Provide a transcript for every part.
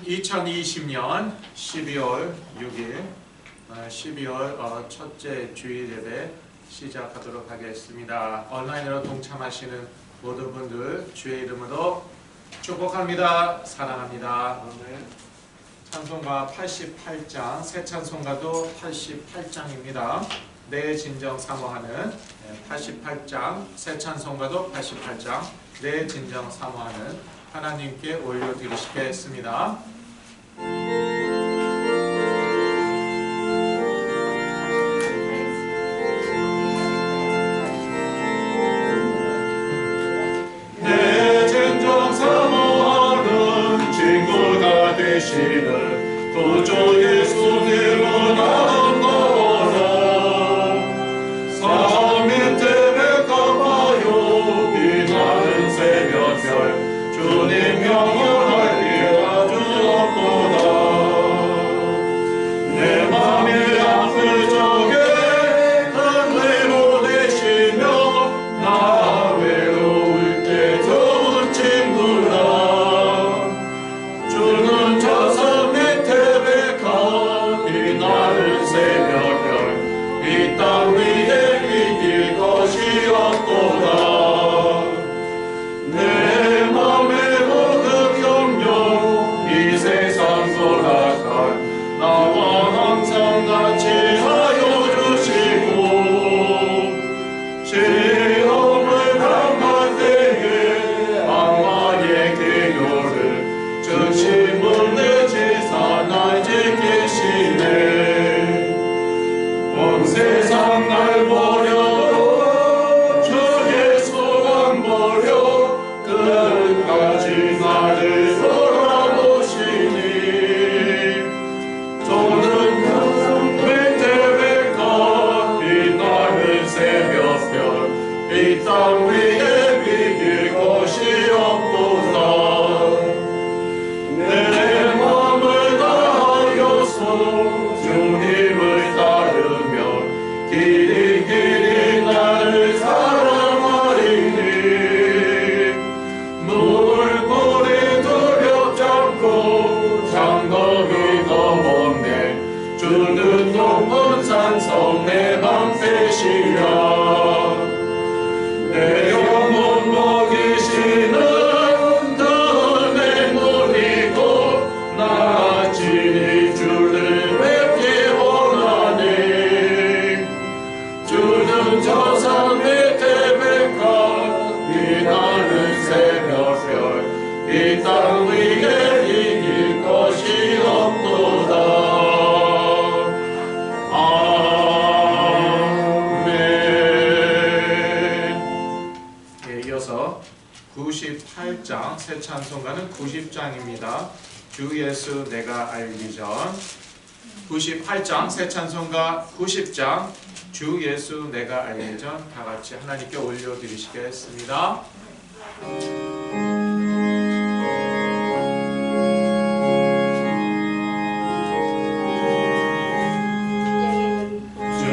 2020년 12월 6일 12월 첫째 주일 예배 시작하도록 하겠습니다. 온라인으로 동참하시는 모든 분들 주의 이름으로 축복합니다. 사랑합니다. 찬송가 88장, 새 찬송가도 88장입니다. 내 진정 사모하는 88장, 새 찬송가도 88장, 내 진정 사모하는 하나님께 올려드리시겠습니다. 내 진정 사모하는 친구가 되시는 구주 예수님은 아름다워라. 산 밑에 백합화요 빛나는 새벽별 주님 영원할 길 아주 없도다. 내 맘이 아플 적에 큰 위로 되시며 나 외로울 때 좋은 친구라. 주는 저 산 밑에 백합 빛나는 새벽별 이 땅 위에 이길 것이 없도다. 세상 날 버려 주의 소원 버려 끝까지 나를 돌아보시니 저는 가슴 밑에 백합 빛나는 새벽별 이 땅 위에 비길 것이 없도다. 내 맘을 다하여서 주님을 따르며 길이 길이 나를 사랑하리니 물꼬리 두렵지 않고 장덕이 더 먼네 주는 높은 산성 내 방패시라. 내 영혼 먹이시는 늘 눈이고 나 진히 주를 뵙기 원하네. 주는 저 산 밑에 백합 빛나는 새벽별 이 땅 위에 이길 것이 없도다. 이어서 98장, 새 찬송가는 90장입니다. 주 예수 내가 알기 전. 98장, 새 찬송가 90장, 주 예수 내가 알기 전 다 같이 하나님께 올려드리시겠습니다. 주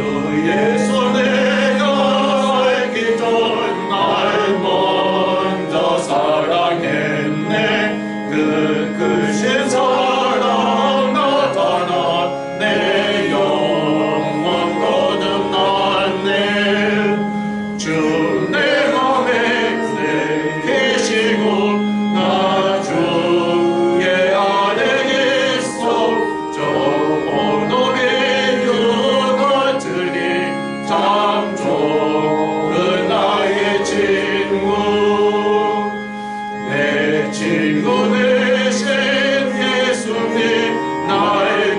예수 내가 알기 전 날 먼저 사랑했네. 그 크신 사랑 나타나 내 영혼 거듭났네. 주 내 맘에 계시고 나 주의 안에 있어. 저 언덕의 육을 들이 참 좋은 나의 친구. 내 친구 되신 예수님 날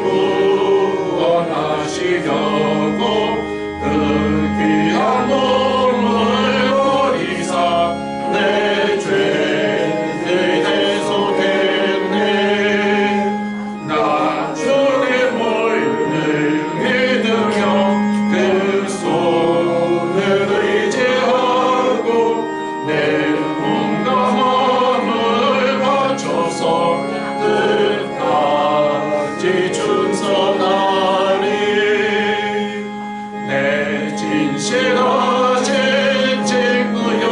구원하시려고 그 귀한 몸을 버리사 내 죄를 대속했네. 나 주님을 늘 믿으며 그 손을 의지하고 내 몸과 마음을 바쳐서 끝까지 충성하리. 내 진실하신 친구여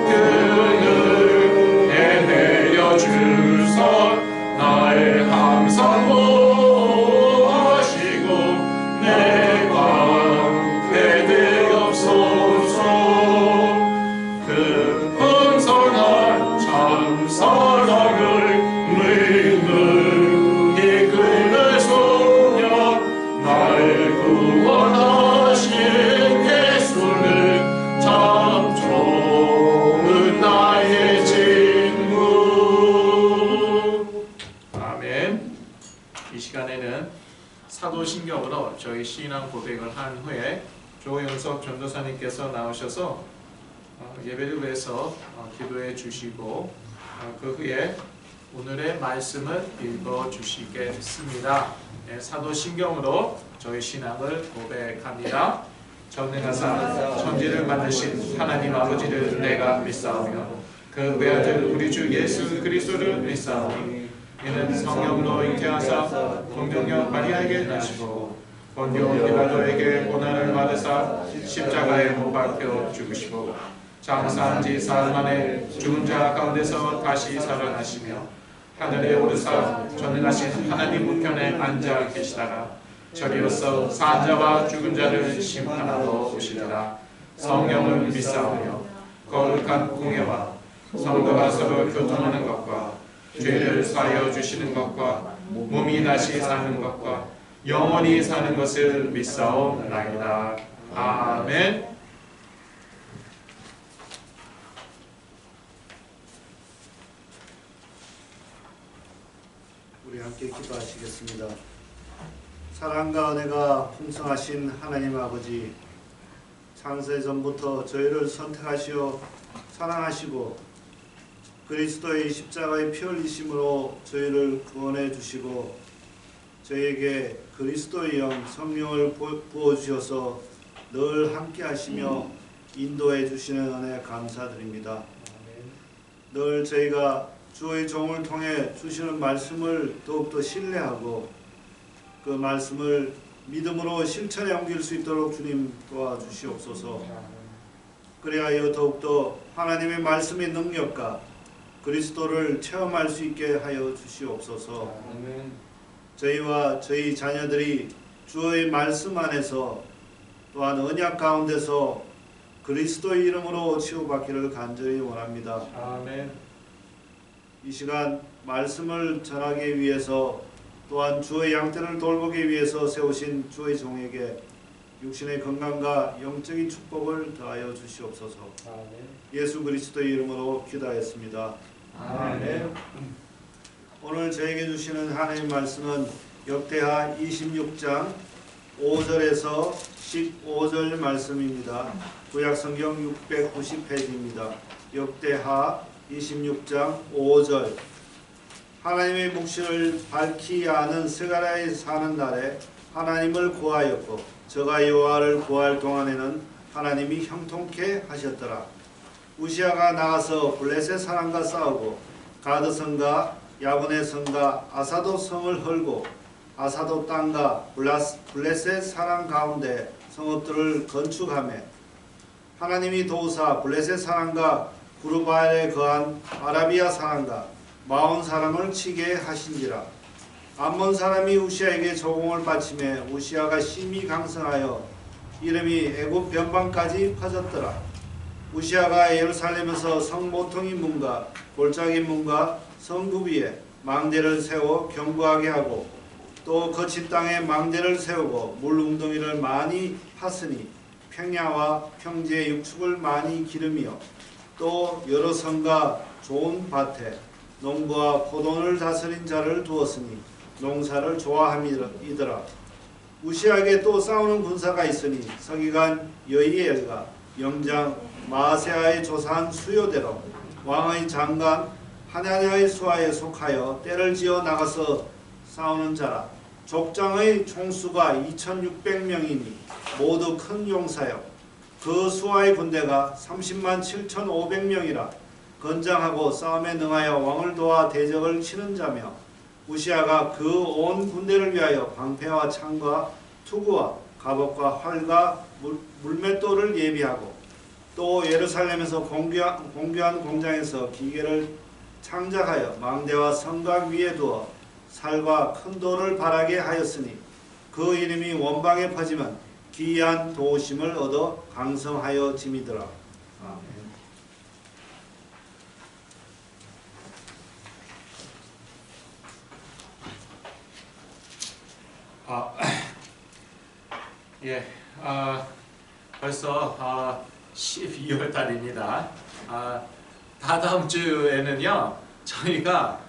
그늘 내내려 주사 날 아멘. 이 시간에는 사도신경으로 저희 신앙 고백을 한 후에 조영석 전도사님께서 나오셔서 예배를 위해서 기도해 주시고 그 후에 오늘의 말씀을 읽어 주시겠습니다. 네, 사도신경으로 저희 신앙을 고백합니다. 전능하사 천지를 만드신 하나님 아버지를 내가 믿사오며 그 외아들 우리 주 예수 그리스도를 믿사오니 이는 성령으로 잉태하사 동정녀 마리아에게 나시고 본디오 빌라도에게 고난을 받으사 십자가에 못 박혀 죽으시고 장사한 지 사흘 만에 죽은 자 가운데서 다시 살아나시며 하늘에 오르사 전능하신 하나님 우편에 앉아 계시다가 저리로서 산 자와 죽은 자를 심판하러 오시리라. 성령을 믿사오며 거룩한 공예와 성도가 서로 교통하는 것과 죄를 사하여 주시는 것과 몸이 다시 사는 것과 영원히 사는 것을 믿사옵나이다. 아멘. 우리 함께 기도하시겠습니다. 사랑과 은혜가 풍성하신 하나님 아버지, 창세 전부터 저희를 선택하시어 사랑하시고 그리스도의 십자가의 피 흘리심으로 저희를 구원해 주시고 저희에게 그리스도의 영 성령을 부어주셔서 늘 함께 하시며 인도해 주시는 은혜 감사드립니다. 늘 저희가 주의 종을 통해 주시는 말씀을 더욱더 신뢰하고 그 말씀을 믿음으로 실천에 옮길 수 있도록 주님 도와주시옵소서. 그리하여 더욱더 하나님의 말씀의 능력과 그리스도를 체험할 수 있게 하여 주시옵소서. 저희와 저희 자녀들이 주의 말씀 안에서 또한 언약 가운데서 그리스도의 이름으로 치유받기를 간절히 원합니다. 아멘. 이 시간 말씀을 전하기 위해서 또한 주의 양떼를 돌보기 위해서 세우신 주의 종에게 육신의 건강과 영적인 축복을 더하여 주시옵소서. 아멘. 예수 그리스도의 이름으로 기도하였습니다. 아멘. 오늘 저에게 주시는 하나님 말씀은 역대하 26장 5절에서 15절 말씀입니다. 구약성경 690페이지입니다. 역대하 26장 5절. 하나님의 묵시를 밝히 아는 스가랴에 사는 날에 하나님을 구하였고 저가 여호와를 구할 동안에는 하나님이 형통케 하셨더라. 우시아가 나가서 블레셋 사람과 싸우고 가드성과 야분의 성과 아사도 성을 헐고 아사도 땅과 블레셋 사람 가운데 성읍들을 건축하며 하나님이 도우사 블레셋 사람과 구르바엘에 거한 아라비아 사람과 마온 사람을 치게 하신지라. 암몬 사람이 우시아에게 조공을 바치매 우시아가 심히 강성하여 이름이 애굽 변방까지 퍼졌더라. 우시아가 예루살렘에서 성 모퉁이 문과 골짜기 문과 성구 위에 망대를 세워 견고하게 하고 또 거친 땅에 망대를 세우고 물 웅덩이를 많이 팠으니 평야와 평지의 육축을 많이 기르며 또 여러 성과 좋은 밭에 농부와 포도원을 다스린 자를 두었으니 농사를 좋아함이더라. 우시아에게 또 싸우는 군사가 있으니 서기관 여이엘과 영장 마세아의 조사한 수요대로 왕의 장관 하냐냐의 수하에 속하여 때를 지어 나가서 싸우는 자라. 족장의 총수가 2600명이니 모두 큰 용사여 그 수하의 군대가 30만 7500명이라. 건장하고 싸움에 능하여 왕을 도와 대적을 치는 자며 우시아가 그 온 군대를 위하여 방패와 창과 투구와 갑옷과 활과 물맷돌을 예비하고 또 예루살렘에서 공교한 공장에서 기계를 창작하여 망대와 성곽 위에 두어 살과 큰 돌을 바라게 하였으니 그 이름이 원방에 퍼지면 기이한 도우심을 얻어 강성하여 짐이더라. 아멘. 벌써 12월 달입니다. 다다음 주에는요 저희가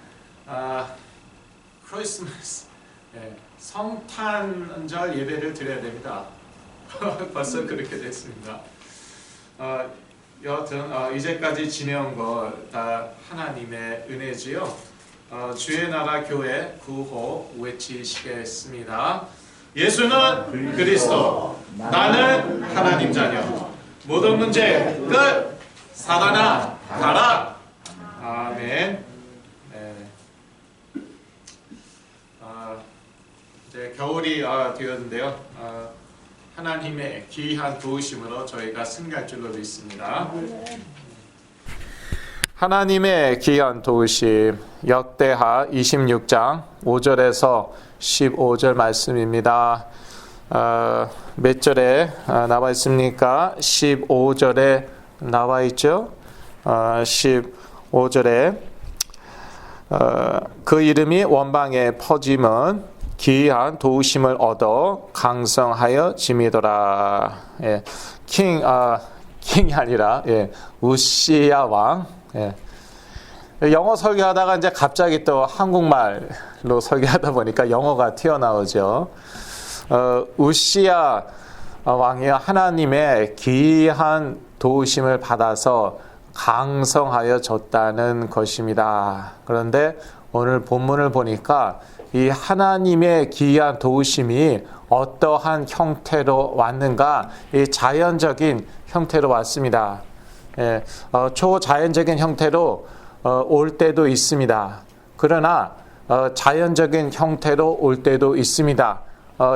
크리스마스, 성탄절 예배를 드려야 됩니다. 벌써 그렇게 됐습니다. 여하튼 이제까지 지내온 거 다 하나님의 은혜지요. 주의 나라 교회 구호 외치시겠습니다. 예수는 그리스도, 나는 하나님 자녀. 모든 문제 끝. 사단아 가라. 아멘. 이제 겨울이 되었는데요. 하나님의 귀한 도우심으로 저희가 승리할 줄로 믿습니다. 하나님의 귀한 도우심, 역대하 26장 5절에서 15절 말씀입니다. 몇 절에 나와 있습니까? 15절에 나와 있죠. 15절에 그 이름이 원방에 퍼짐은 기이한 도우심을 얻어 강성하여 짐이더라. 킹이 아니라 우시야 왕. 영어 설교하다가 이제 갑자기 또 한국말로 설교하다 보니까 영어가 튀어나오죠. 우시야 왕이 하나님의 기이한 도우심을 받아서 강성하여 졌다는 것입니다. 그런데 오늘 본문을 보니까 이 하나님의 기이한 도우심이 어떠한 형태로 왔는가? 이 자연적인 형태로 왔습니다. 초자연적인 형태로 올 때도 있습니다. 그러나 자연적인 형태로 올 때도 있습니다.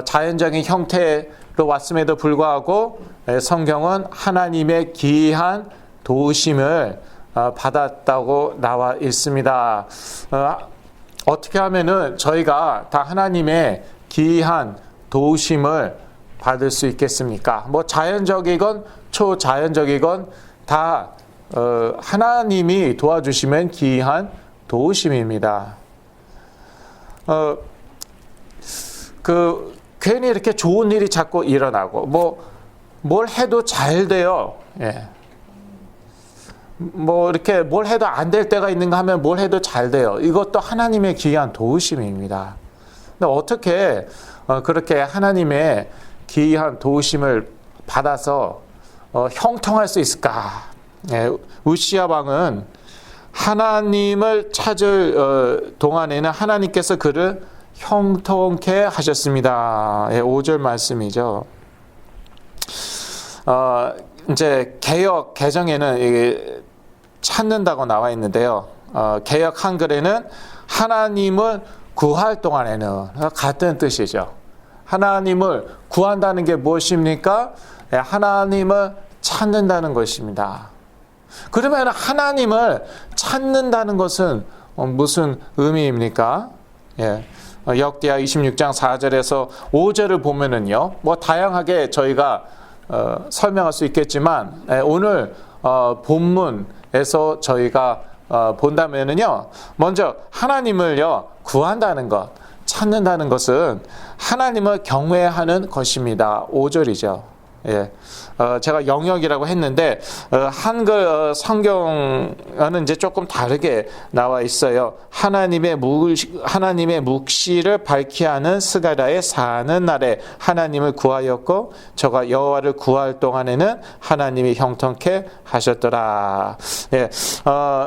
자연적인 형태로 왔음에도 불구하고 성경은 하나님의 기이한 도우심을 받았다고 나와 있습니다. 어떻게 하면은 저희가 다 하나님의 기이한 도우심을 받을 수 있겠습니까? 뭐 자연적이건 초자연적이건 다 하나님이 도와주시면 기이한 도우심입니다. 괜히 이렇게 좋은 일이 자꾸 일어나고 뭘 해도 잘 돼요. 이렇게 뭘 해도 안 될 때가 있는가 하면 뭘 해도 잘 돼요. 이것도 하나님의 기이한 도우심입니다. 근데 어떻게 그렇게 하나님의 기이한 도우심을 받아서 형통할 수 있을까? 우시야 왕은 하나님을 찾을 동안에는 하나님께서 그를 형통케 하셨습니다. 5절 말씀이죠. 이제 개역 개정에는 이게 찾는다고 나와 있는데요. 개역 한글에는 하나님을 구할 동안에는 같은 뜻이죠. 하나님을 구한다는 게 무엇입니까? 하나님을 찾는다는 것입니다. 그러면 하나님을 찾는다는 것은 무슨 의미입니까? 역대하 26장 4절에서 5절을 보면은요, 다양하게 저희가 설명할 수 있겠지만 오늘 본문에서 저희가 본다면은요, 먼저 하나님을요 구한다는 것, 찾는다는 것은 하나님을 경외하는 것입니다. 5절이죠. 제가 영역이라고 했는데 한글 성경은 이제 조금 다르게 나와 있어요. 하나님의 묵시를 밝히 하는 스가랴의 사는 날에 하나님을 구하였고 저가 여호와를 구할 동안에는 하나님이 형통케 하셨더라.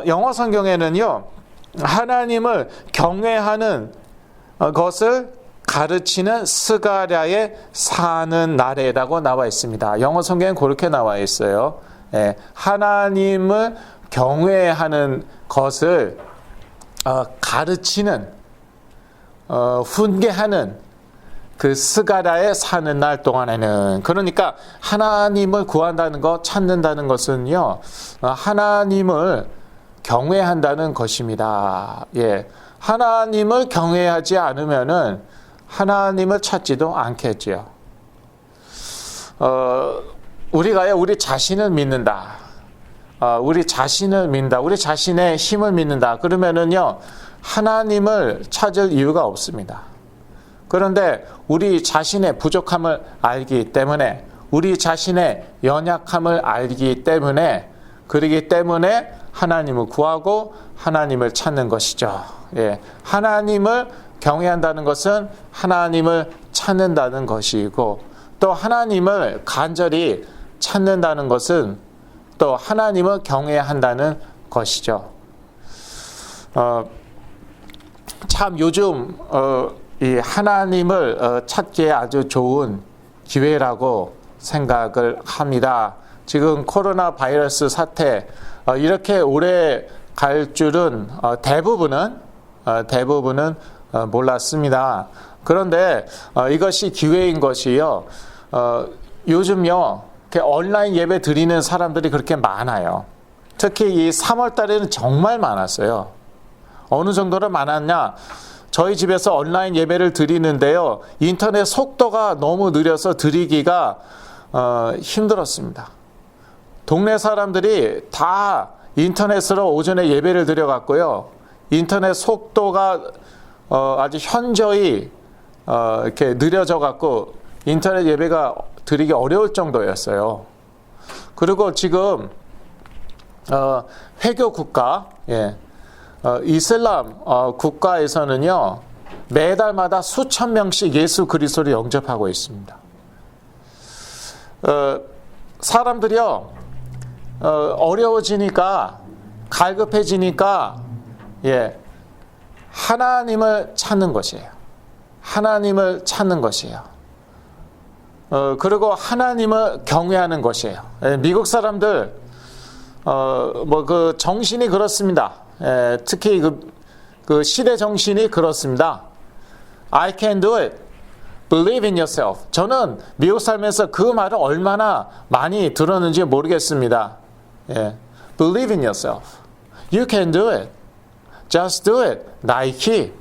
영어 성경에는요, 하나님을 경외하는 것을 가르치는 스가랴의 사는 날에라고 나와 있습니다. 영어 성경엔 그렇게 나와 있어요. 하나님을 경외하는 것을 가르치는, 훈계하는 그 스가랴의 사는 날 동안에는, 그러니까 하나님을 구한다는 것, 찾는다는 것은요, 하나님을 경외한다는 것입니다. 하나님을 경외하지 않으면은 하나님을 찾지도 않겠지요. 우리가요, 우리 자신을 믿는다. 우리 자신을 믿는다. 우리 자신의 힘을 믿는다. 그러면은요, 하나님을 찾을 이유가 없습니다. 그런데 우리 자신의 부족함을 알기 때문에, 우리 자신의 연약함을 알기 때문에, 그러기 때문에 하나님을 구하고 하나님을 찾는 것이죠. 예, 하나님을 경외한다는 것은 하나님을 찾는다는 것이고, 또 하나님을 간절히 찾는다는 것은 또 하나님을 경외한다는 것이죠. 참 요즘 이 하나님을 찾기에 아주 좋은 기회라고 생각을 합니다. 지금 코로나 바이러스 사태 이렇게 오래 갈 줄은 대부분은 몰랐습니다. 그런데 이것이 기회인 것이요. 요즘요, 온라인 예배 드리는 사람들이 그렇게 많아요. 특히 이 3월 달에는 정말 많았어요. 어느 정도로 많았냐? 저희 집에서 온라인 예배를 드리는데요, 인터넷 속도가 너무 느려서 드리기가 힘들었습니다. 동네 사람들이 다 인터넷으로 오전에 예배를 드려갔고요. 인터넷 속도가 아주 현저히 이렇게 느려져 갖고 인터넷 예배가 드리기 어려울 정도였어요. 그리고 지금 회교 국가, 이슬람 국가에서는요, 매달마다 수천 명씩 예수 그리스도를 영접하고 있습니다. 사람들이요, 어려워지니까, 갈급해지니까, 하나님을 찾는 것이에요. 하나님을 찾는 것이에요. 그리고 하나님을 경외하는 것이에요. 미국 사람들, 그 정신이 그렇습니다. 특히 그 시대 정신이 그렇습니다. I can do it. Believe in yourself. 저는 미국 살면서 그 말을 얼마나 많이 들었는지 모르겠습니다. Believe in yourself. You can do it. Just do it. 나이키.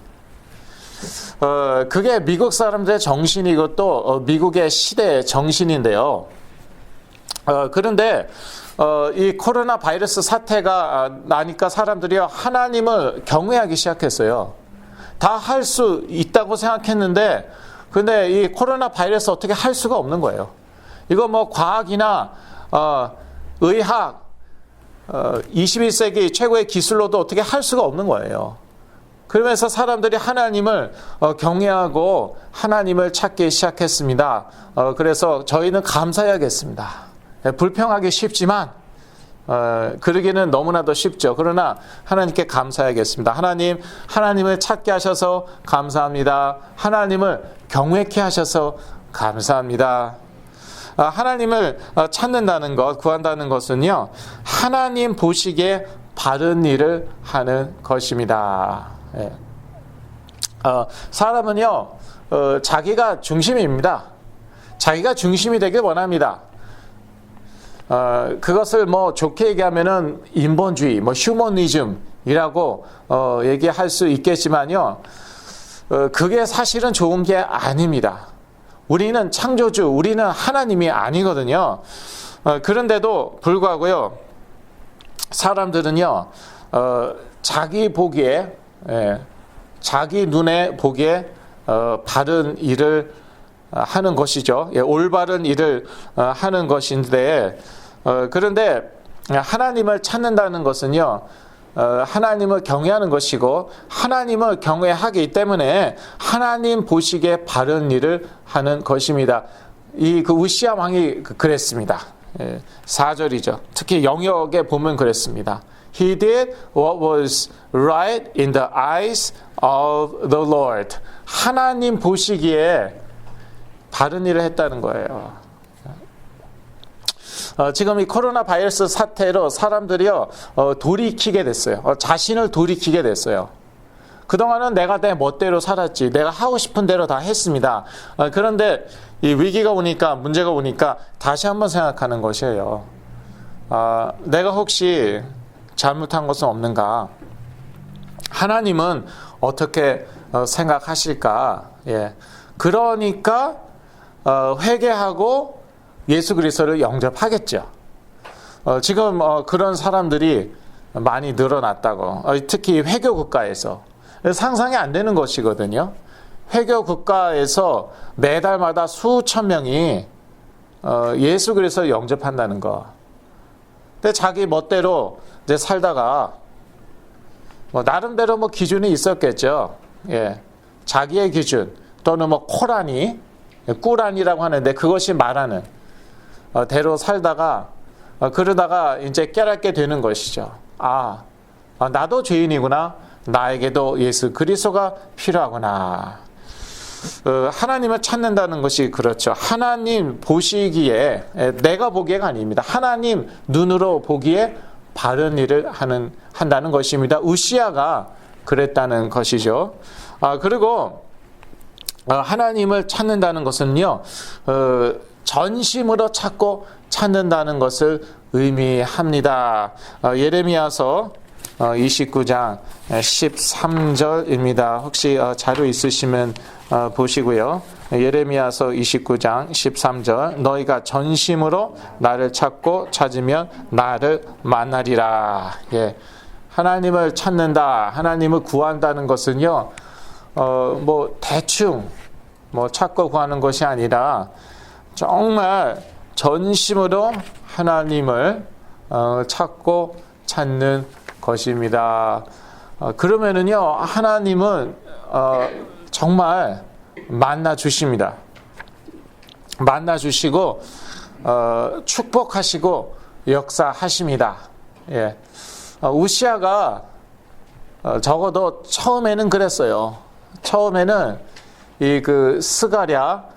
그게 미국 사람들의 정신이고 또 미국의 시대의 정신인데요. 그런데 이 코로나 바이러스 사태가 나니까 사람들이 하나님을 경외하기 시작했어요. 다 할 수 있다고 생각했는데, 근데 이 코로나 바이러스 어떻게 할 수가 없는 거예요. 이거 뭐 과학이나 의학, 21세기 최고의 기술로도 어떻게 할 수가 없는 거예요. 그러면서 사람들이 하나님을 경외하고 하나님을 찾기 시작했습니다. 그래서 저희는 감사해야겠습니다. 불평하기 쉽지만 그러기는 너무나도 쉽죠. 그러나 하나님께 감사해야겠습니다. 하나님을 찾게 하셔서 감사합니다. 하나님을 경외케 하셔서 감사합니다. 하나님을 찾는다는 것, 구한다는 것은요, 하나님 보시기에 바른 일을 하는 것입니다. 사람은요, 자기가 중심입니다. 자기가 중심이 되길 원합니다. 그것을 뭐 좋게 얘기하면은 인본주의, 휴머니즘이라고 얘기할 수 있겠지만요, 그게 사실은 좋은 게 아닙니다. 우리는 창조주, 우리는 하나님이 아니거든요. 그런데도 불구하고요, 사람들은요, 자기 보기에, 자기 눈에 보기에 바른 일을 하는 것이죠. 올바른 일을 하는 것인데, 그런데 하나님을 찾는다는 것은요, 하나님을 경외하는 것이고, 하나님을 경외하기 때문에 하나님 보시기에 바른 일을 하는 것입니다. 그 우시야 왕이 그랬습니다. 4절이죠. 특히 영역에 보면 그랬습니다. He did what was right in the eyes of the Lord. 하나님 보시기에 바른 일을 했다는 거예요. 지금 이 코로나 바이러스 사태로 사람들이요, 돌이키게 됐어요. 자신을 돌이키게 됐어요. 그동안은 내가 내 멋대로 살았지, 내가 하고 싶은 대로 다 했습니다. 그런데 이 위기가 오니까, 문제가 오니까 다시 한번 생각하는 것이에요. 내가 혹시 잘못한 것은 없는가? 하나님은 어떻게 생각하실까? 그러니까 회개하고 예수 그리스도를 영접하겠죠. 지금 그런 사람들이 많이 늘어났다고. 특히 회교 국가에서 상상이 안 되는 것이거든요. 회교 국가에서 매달마다 수천 명이 예수 그리스도를 영접한다는 거. 근데 자기 멋대로 이제 살다가 뭐 나름대로 뭐 기준이 있었겠죠. 예. 자기의 기준 또는 뭐 코라니, 꾸라니라고 하는데 그것이 말하는 대로 살다가 그러다가 이제 깨닫게 되는 것이죠. 나도 죄인이구나. 나에게도 예수 그리스도가 필요하구나. 하나님을 찾는다는 것이 그렇죠. 하나님 보시기에 내가 보기에가 아닙니다. 하나님 눈으로 보기에 바른 일을 한다는 것입니다. 우시아가 그랬다는 것이죠. 그리고 하나님을 찾는다는 것은요, 전심으로 찾는다는 것을 의미합니다. 예레미야서 29장 13절입니다. 혹시 자료 있으시면 보시고요. 예레미야서 29장 13절 너희가 전심으로 나를 찾으면 나를 만나리라. 예. 하나님을 찾는다, 하나님을 구한다는 것은요, 뭐 대충 뭐 찾고 구하는 것이 아니라 정말 전심으로 하나님을 찾는 것입니다. 그러면은요, 하나님은 정말 만나 주십니다. 만나 주시고 축복하시고 역사하십니다. 예. 우시아가 적어도 처음에는 그랬어요. 처음에는 이 스가랴가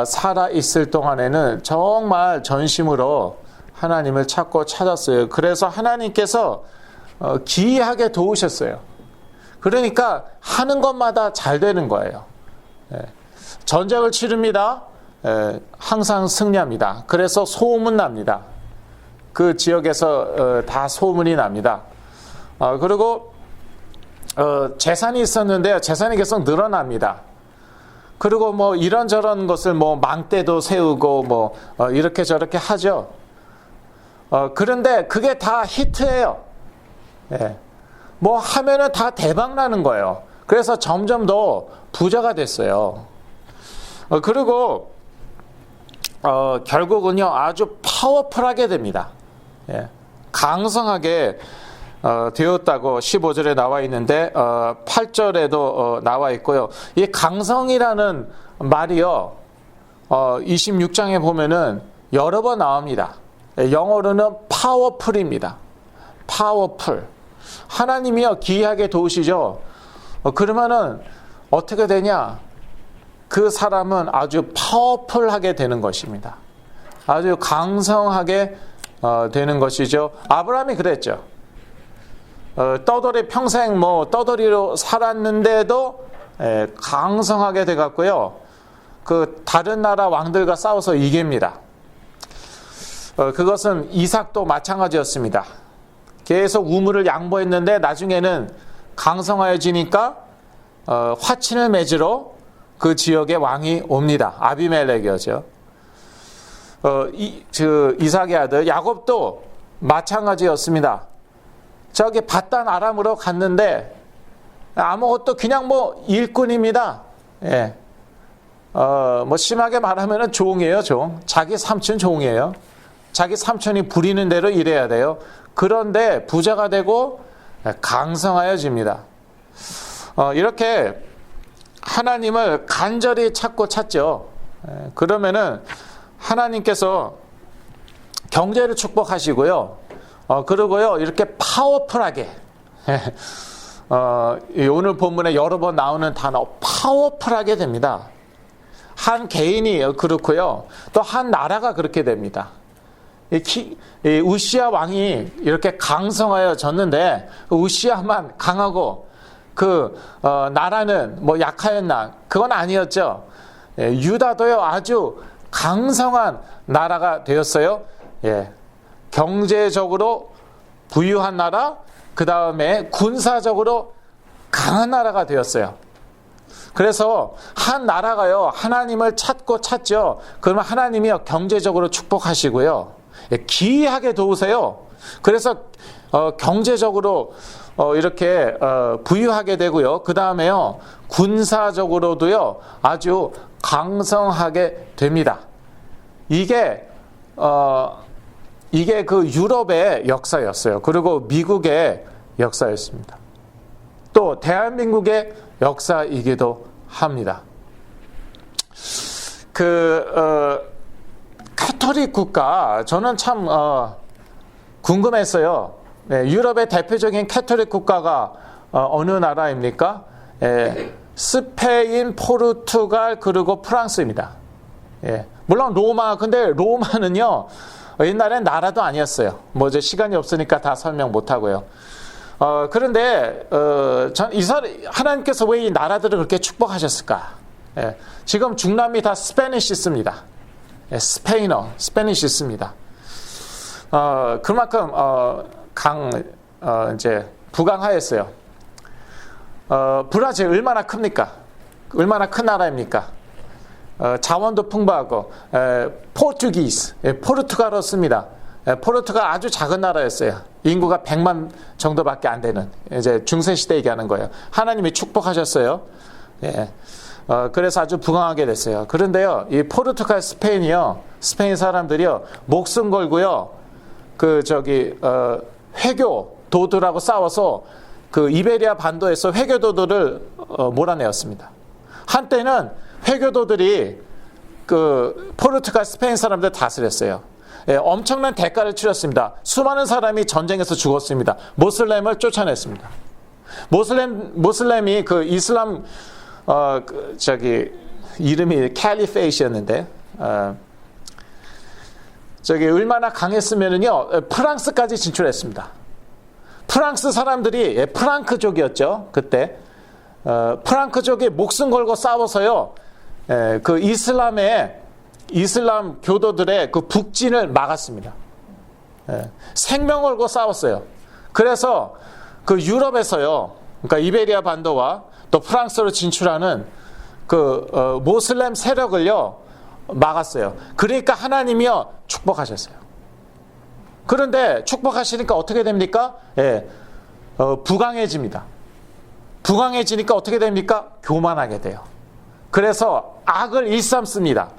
살아 있을 동안에는 정말 전심으로 하나님을 찾았어요. 그래서 하나님께서 기이하게 도우셨어요. 그러니까 하는 것마다 잘 되는 거예요. 전쟁을 치릅니다. 항상 승리합니다. 그래서 소문 납니다. 그 지역에서 다 소문이 납니다. 그리고 재산이 있었는데요. 재산이 계속 늘어납니다. 그리고 뭐 이런저런 것을 뭐 망대도 세우고 뭐 이렇게 저렇게 하죠. 그런데 그게 다 히트예요. 예. 뭐 하면은 다 대박 나는 거예요. 그래서 점점 더 부자가 됐어요. 그리고 결국은요, 아주 파워풀하게 됩니다. 예. 강성하게 되었다고 15절에 나와 있는데 8절에도 나와 있고요. 이 강성이라는 말이요, 26장에 보면은 여러 번 나옵니다. 영어로는 파워풀입니다. 파워풀. 하나님이요, 기이하게 도우시죠. 그러면은 어떻게 되냐? 그 사람은 아주 파워풀하게 되는 것입니다. 아주 강성하게 되는 것이죠. 아브라함이 그랬죠. 떠돌이 평생 떠돌이로 살았는데도 강성하게 돼갔고요. 그 다른 나라 왕들과 싸워서 이깁니다. 그것은 이삭도 마찬가지였습니다. 계속 우물을 양보했는데 나중에는 강성하여지니까 화친을 맺으러 그 지역의 왕이 옵니다. 아비멜렉이었죠. 이삭의 아들 야곱도 마찬가지였습니다. 저기 밧단 아람으로 갔는데 아무것도 그냥 일꾼입니다. 예. 심하게 말하면은 종이에요, 종. 자기 삼촌 종이에요. 자기 삼촌이 부리는 대로 일해야 돼요. 그런데 부자가 되고 강성하여집니다. 이렇게 하나님을 간절히 찾죠. 그러면은 하나님께서 경제를 축복하시고요. 그리고요, 이렇게 파워풀하게, 오늘 본문에 여러 번 나오는 단어, 파워풀하게 됩니다. 한 개인이 그렇고요. 또 한 나라가 그렇게 됩니다. 우시아 왕이 이렇게 강성하여졌는데, 우시아만 강하고, 나라는 약하였나? 그건 아니었죠. 유다도요, 아주 강성한 나라가 되었어요. 예. 경제적으로 부유한 나라, 그 다음에 군사적으로 강한 나라가 되었어요. 그래서 한 나라가요, 하나님을 찾죠. 그러면 하나님이요, 경제적으로 축복하시고요, 기이하게 도우세요. 그래서 경제적으로 이렇게 부유하게 되고요. 그 다음에요, 군사적으로도요, 아주 강성하게 됩니다. 이게 이게 그 유럽의 역사였어요. 그리고 미국의 역사였습니다. 또 대한민국의 역사이기도 합니다. 카톨릭 국가, 저는 참 궁금했어요. 네, 유럽의 대표적인 카톨릭 국가가 어느 나라입니까? 스페인, 포르투갈, 그리고 프랑스입니다. 물론 로마, 근데 로마는요, 옛날엔 나라도 아니었어요. 뭐 이제 시간이 없으니까 다 설명 못 하고요. 그런데 하나님께서 왜 이 나라들을 그렇게 축복하셨을까? 지금 중남미 다 스페니시 씁니다. 스페니시 씁니다. 그만큼 이제 부강하였어요. 브라질 얼마나 큽니까? 얼마나 큰 나라입니까? 자원도 풍부하고 포르투갈어 씁니다. 포르투갈 아주 작은 나라였어요. 인구가 100만 정도밖에 안 되는, 이제 중세 시대 얘기하는 거예요. 하나님이 축복하셨어요. 그래서 아주 부강하게 됐어요. 그런데요, 이 포르투갈, 스페인 사람들이요, 목숨 걸고요, 회교도들하고 싸워서 그 이베리아 반도에서 회교도들을 몰아내었습니다. 한때는 회교도들이 그 포르투갈, 스페인 사람들 다스렸어요. 엄청난 대가를 치렀습니다. 수많은 사람이 전쟁에서 죽었습니다. 모슬렘을 쫓아냈습니다. 모슬렘이 그 이슬람 이름이 칼리페이트였는데 얼마나 강했으면은요, 프랑스까지 진출했습니다. 프랑스 사람들이 프랑크족이었죠. 그때 프랑크족이 목숨 걸고 싸워서요, 그 이슬람 교도들의 그 북진을 막았습니다. 생명 걸고 싸웠어요. 그래서 그 유럽에서요, 그러니까 이베리아 반도와 또 프랑스로 진출하는 그 모슬렘 세력을요 막았어요. 그러니까 하나님이요 축복하셨어요. 그런데 축복하시니까 어떻게 됩니까? 부강해집니다. 부강해지니까 어떻게 됩니까? 교만하게 돼요. 그래서 악을 일삼습니다.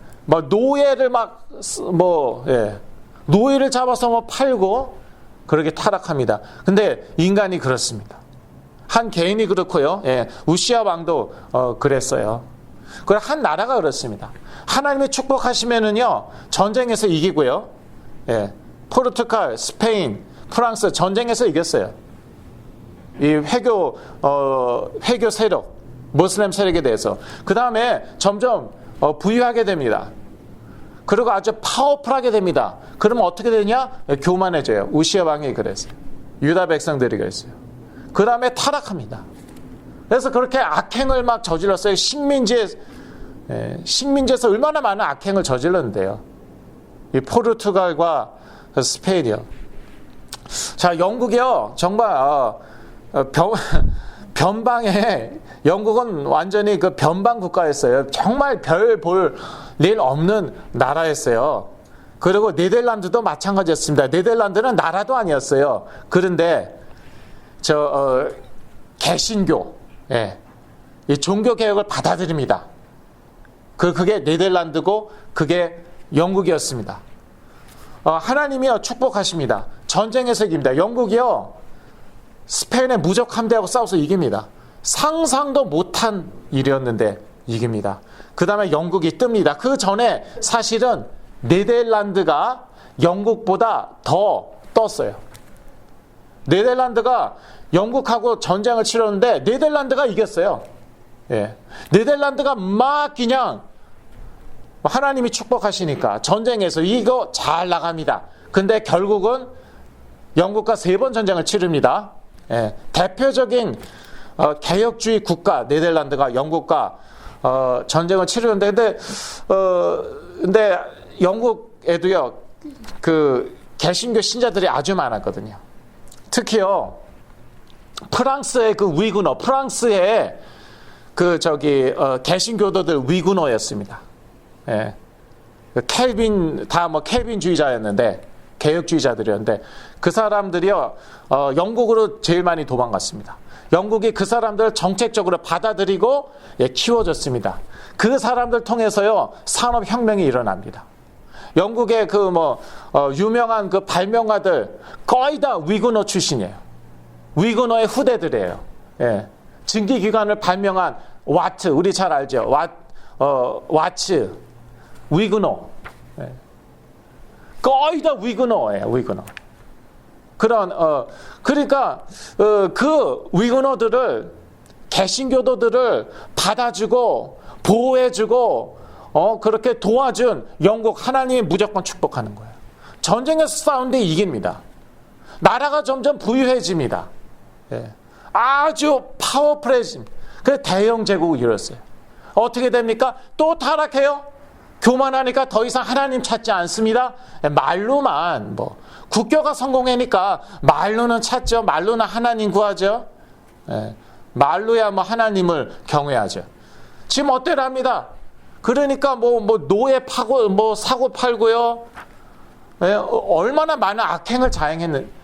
노예를 잡아서 팔고 그렇게 타락합니다. 근데 인간이 그렇습니다. 한 개인이 그렇고요. 우시아 왕도 그랬어요. 그리고 한 나라가 그렇습니다. 하나님이 축복하시면은요, 전쟁에서 이기고요. 포르투갈, 스페인, 프랑스 전쟁에서 이겼어요. 이 회교 세력, 모슬렘 세력에 대해서. 그 다음에 점점 부유하게 됩니다. 그리고 아주 파워풀하게 됩니다. 그러면 어떻게 되냐? 교만해져요. 우시아 왕이 그랬어요. 유다 백성들이 그랬어요. 그 다음에 타락합니다. 그래서 그렇게 악행을 막 저질렀어요. 식민지에서 얼마나 많은 악행을 저질렀는데요. 이 포르투갈과 스페인이요. 자, 영국이요. 정말 변방에, 영국은 완전히 그 변방 국가였어요. 정말 별 볼 일 없는 나라였어요. 그리고 네덜란드도 마찬가지였습니다. 네덜란드는 나라도 아니었어요. 그런데 개신교, 이 종교 개혁을 받아들입니다. 그게 네덜란드고 그게 영국이었습니다. 하나님이요 축복하십니다. 전쟁에서 이깁니다. 영국이요 스페인에 무적 함대하고 싸워서 이깁니다. 상상도 못한 일이었는데 이깁니다. 그 다음에 영국이 뜹니다. 그 전에 사실은 네덜란드가 영국보다 더 떴어요. 네덜란드가 영국하고 전쟁을 치렀는데 네덜란드가 이겼어요. 네덜란드가 막 그냥 하나님이 축복하시니까 전쟁에서 이거 잘 나갑니다. 근데 결국은 영국과 3번 전쟁을 치릅니다. 대표적인 개혁주의 국가 네덜란드가 영국과 전쟁을 치르는데 근데 영국에도요 그 개신교 신자들이 아주 많았거든요. 특히요 프랑스의 그 위군어, 프랑스의 개신교도들 위군어였습니다. 켈빈 다 켈빈주의자였는데 개혁주의자들이었는데 그 사람들이요 영국으로 제일 많이 도망갔습니다. 영국이 그 사람들을 정책적으로 받아들이고 키워줬습니다. 그 사람들 통해서요 산업혁명이 일어납니다. 영국의 유명한 그 발명가들 거의 다 위그너 출신이에요. 위그너의 후대들이에요. 예. 증기기관을 발명한 와트, 우리 잘 알죠? 와츠, 위그너. 예. 거의 다 위그너예요, 위그너. 그러니까 그 위그너들을, 개신교도들을 받아주고 보호해주고 그렇게 도와준 영국, 하나님이 무조건 축복하는 거예요. 전쟁에서 싸우는데 이깁니다. 나라가 점점 부유해집니다. 예. 아주 파워풀해집니다. 그래서 대영 제국을 이뤘어요. 어떻게 됩니까? 또 타락해요. 교만하니까 더 이상 하나님 찾지 않습니다. 말로만 국교가 성공하니까 말로는 찾죠. 말로는 하나님 구하죠. 예. 말로야 하나님을 경외하죠. 지금 어때랍니다. 그러니까 노예 파고 사고 팔고요. 예. 얼마나 많은 악행을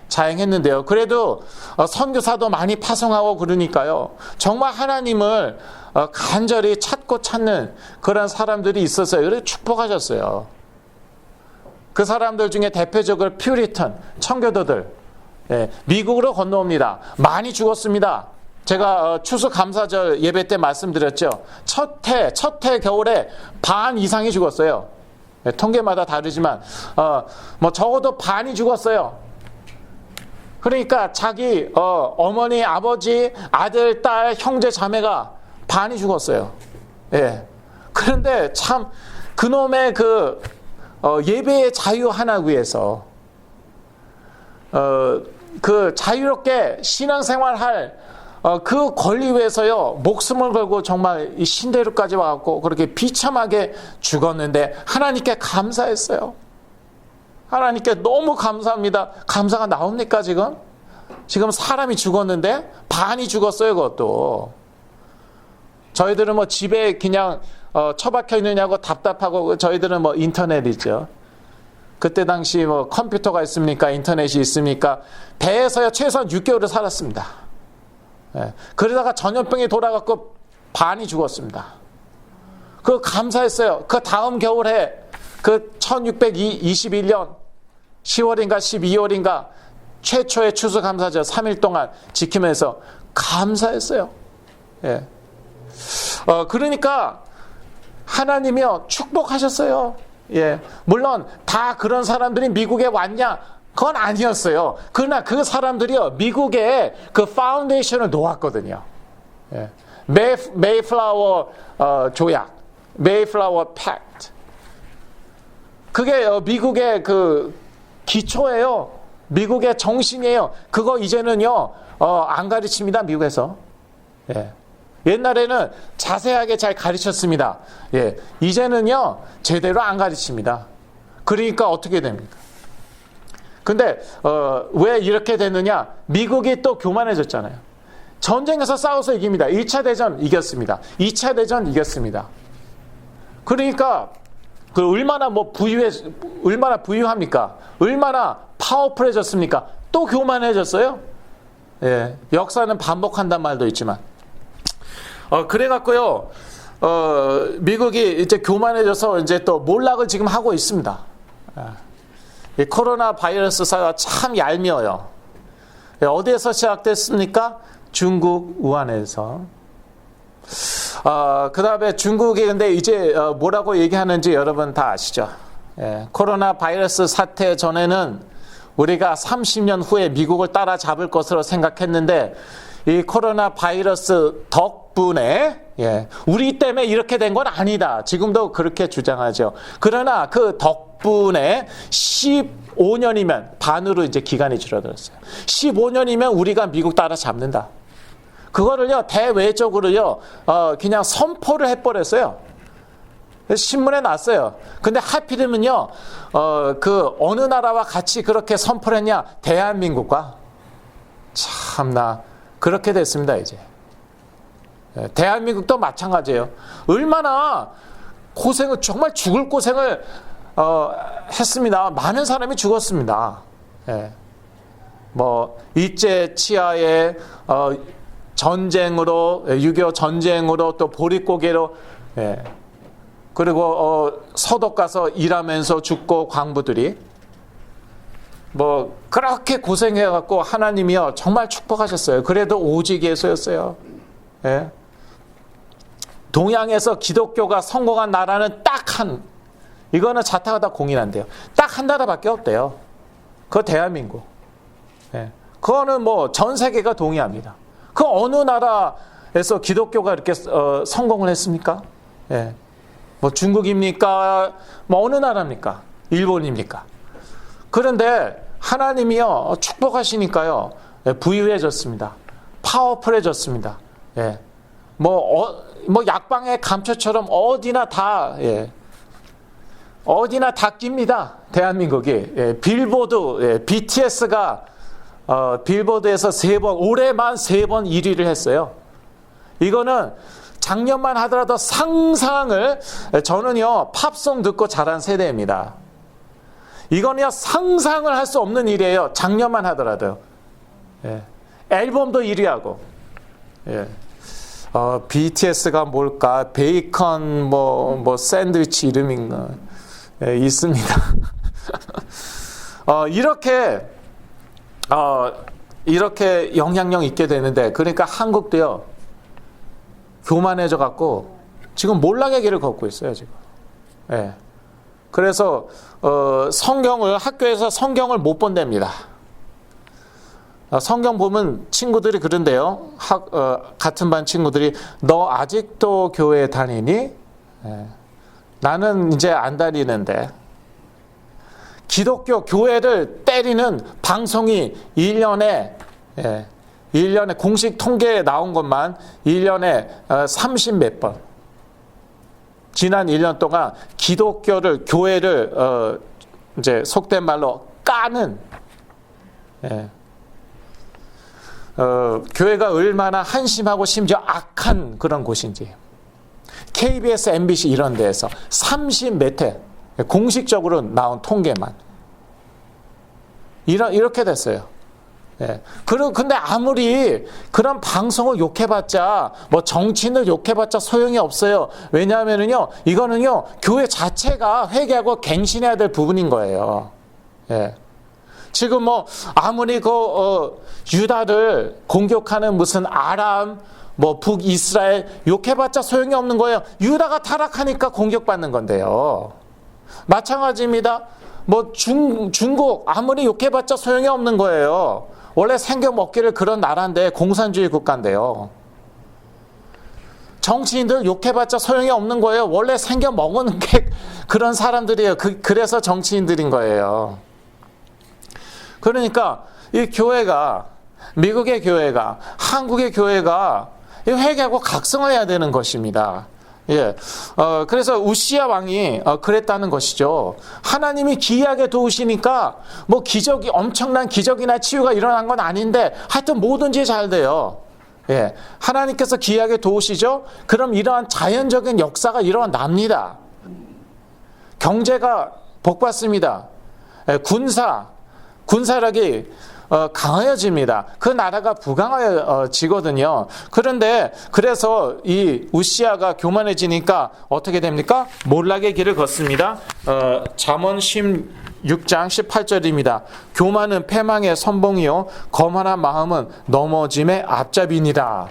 자행했는데요. 그래도 선교사도 많이 파송하고 그러니까요. 정말 하나님을 간절히 찾고 찾는 그런 사람들이 있었어요. 그래서 축복하셨어요. 그 사람들 중에 대표적으로 퓨리턴, 청교도들, 예, 미국으로 건너옵니다. 많이 죽었습니다. 제가 추수감사절 예배 때 말씀드렸죠. 첫 해 겨울에 반 이상이 죽었어요. 예, 통계마다 다르지만 적어도 반이 죽었어요. 그러니까 자기 어머니, 아버지, 아들, 딸, 형제, 자매가 반이 죽었어요. 예. 그런데 참 그놈의 예배의 자유 하나 위해서 그 자유롭게 신앙생활할 그 권리 위해서요, 목숨을 걸고 정말 이 신대륙까지 와갖고 그렇게 비참하게 죽었는데 하나님께 감사했어요. 하나님께 너무 감사합니다. 감사가 나옵니까 지금? 지금 사람이 죽었는데 반이 죽었어요. 그것도 저희들은 집에 그냥 처박혀 있느냐고 답답하고, 저희들은 인터넷 있죠. 그때 당시 컴퓨터가 있습니까? 인터넷이 있습니까? 배에서야 최소한 6개월을 살았습니다. 예. 그러다가 전염병이 돌아갖고 반이 죽었습니다. 그거 감사했어요. 그 다음 겨울에 1621년 10월인가 12월인가 최초의 추수감사절 3일 동안 지키면서 감사했어요. 예. 그러니까 하나님이요 축복하셨어요. 예. 물론 다 그런 사람들이 미국에 왔냐? 그건 아니었어요. 그러나 그 사람들이요 미국의 그 파운데이션을 놓았거든요. 예. 메이플라워 조약, 메이플라워 팩트. 그게 미국의 그 기초예요. 미국의 정신이에요. 그거 이제는요 안 가르칩니다. 미국에서. 예. 옛날에는 자세하게 잘 가르쳤습니다. 예. 이제는요 제대로 안 가르칩니다. 그러니까 어떻게 됩니까? 근데 왜 이렇게 됐느냐? 미국이 또 교만해졌잖아요. 전쟁에서 싸워서 이깁니다. 1차 대전 이겼습니다. 2차 대전 이겼습니다. 그러니까 얼마나 얼마나 부유합니까? 얼마나 파워풀해졌습니까? 또 교만해졌어요. 예, 역사는 반복한단 말도 있지만, 그래갖고요, 미국이 이제 교만해져서 이제 또 몰락을 지금 하고 있습니다. 이 코로나 바이러스가 참 얄미워요. 어디에서 시작됐습니까? 중국 우한에서. 그 다음에 중국이 근데 이제 뭐라고 얘기하는지 여러분 다 아시죠? 예, 코로나 바이러스 사태 전에는 우리가 30년 후에 미국을 따라잡을 것으로 생각했는데, 이 코로나 바이러스 덕분에 우리 때문에 이렇게 된 건 아니다. 지금도 그렇게 주장하죠. 그러나 그 덕분에 15년이면 반으로 이제 기간이 줄어들었어요. 15년이면 우리가 미국 따라잡는다. 그거를요 대외적으로요 그냥 선포를 해버렸어요. 신문에 났어요. 근데 하필이면요 어느 나라와 같이 그렇게 선포를 했냐? 대한민국과. 참나 그렇게 됐습니다. 이제 대한민국도 마찬가지예요. 얼마나 고생을, 정말 죽을 고생을 했습니다. 많은 사람이 죽었습니다. 예. 일제 치하에 전쟁으로, 6.25 전쟁으로, 또 보릿고개로, 예. 그리고 서독 가서 일하면서 죽고 광부들이 뭐 그렇게 고생해갖고 하나님이요 정말 축복하셨어요. 그래도 오직 예수였어요. 예. 동양에서 기독교가 성공한 나라는 이거는 자타가 다 공인한대요. 딱 한 나라밖에 없대요. 그거 대한민국. 예. 그거는 뭐 전 세계가 동의합니다. 그 어느 나라에서 기독교가 이렇게 성공을 했습니까? 예. 뭐 중국입니까? 뭐 어느 나라입니까? 일본입니까? 그런데 하나님이요 축복하시니까요 부유해졌습니다. 파워풀해졌습니다. 예. 뭐 약방의 감초처럼 어디나 다 낍니다. 대한민국이. 예. 빌보드 BTS가 빌보드에서 올해만 3번 1위를 했어요. 이거는 작년만 하더라도 저는요 팝송 듣고 자란 세대입니다. 이거는요 상상을 할 수 없는 일이에요. 작년만 하더라도요. 예. 앨범도 1위하고. 예. BTS가 뭘까? 베이컨 뭐 샌드위치 이름인가? 예, 있습니다. 이렇게 영향력 있게 되는데, 그러니까 한국도요 교만해져 갖고 지금 몰락의 길을 걷고 있어요 지금. 예. 그래서 학교에서 성경을 못 본답니다. 성경 보면 친구들이 그런데요. 같은 반 친구들이 너 아직도 교회 다니니? 예. 나는 이제 안 다니는데. 기독교 교회를 때리는 방송이 1년에 공식 통계에 나온 것만 1년에 30몇 번. 지난 1년 동안 교회를 이제 속된 말로 까는 교회가 얼마나 한심하고 심지어 악한 그런 곳인지. KBS, MBC 이런 데에서 30몇 회 공식적으로 나온 통계만 이렇게 됐어요. 예. 근데 아무리 그런 방송을 욕해봤자, 뭐 정치인을 욕해봤자 소용이 없어요. 왜냐하면은요, 이거는요, 교회 자체가 회개하고 갱신해야 될 부분인 거예요. 예. 지금 뭐, 아무리 유다를 공격하는 무슨 아람, 뭐 북이스라엘 욕해봤자 소용이 없는 거예요. 유다가 타락하니까 공격받는 건데요. 마찬가지입니다. 뭐 중국 아무리 욕해봤자 소용이 없는 거예요. 원래 생겨 먹기를 그런 나라인데 공산주의 국가인데요. 정치인들 욕해봤자 소용이 없는 거예요. 원래 생겨 먹은 게 그런 사람들이에요. 그래서 정치인들인 거예요. 그러니까 이 교회가, 미국의 교회가, 한국의 교회가 회개하고 각성을 해야 되는 것입니다. 예. 그래서 우시야 왕이 그랬다는 것이죠. 하나님이 기이하게 도우시니까 뭐 엄청난 기적이나 치유가 일어난 건 아닌데 하여튼 뭐든지 잘 돼요. 예. 하나님께서 기이하게 도우시죠? 그럼 이러한 자연적인 역사가 일어납니다. 경제가 복받습니다. 예. 군사력이 강해집니다. 그 나라가 부강해지거든요. 그래서 이 우시야가 교만해지니까 어떻게 됩니까? 몰락의 길을 걷습니다. 잠언 16장 18절입니다. 교만은 패망의 선봉이요 거만한 마음은 넘어짐의 앞잡이니라.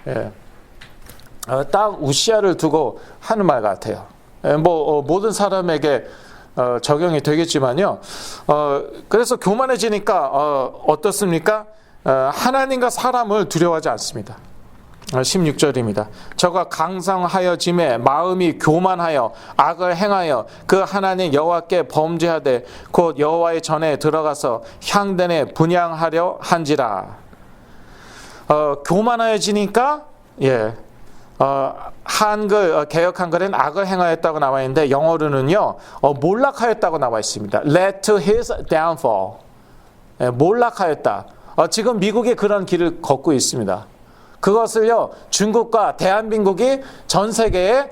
예. 딱 우시야를 두고 하는 말 같아요. 모든 사람에게 적용이 되겠지만요. 그래서 교만해지니까 어떻습니까? 하나님과 사람을 두려워하지 않습니다. 16절입니다. 저가 강성하여짐에 마음이 교만하여 악을 행하여 그 하나님 여호와께 범죄하되 곧 여호와의 전에 들어가서 향단에 분향하려 한지라. 교만해지니까 한글 개역 한글엔 악을 행하였다고 나와 있는데 영어로는요 몰락하였다고 나와 있습니다. led to his downfall. 몰락하였다. 지금 미국이 그런 길을 걷고 있습니다. 그것을요 중국과 대한민국이 전 세계에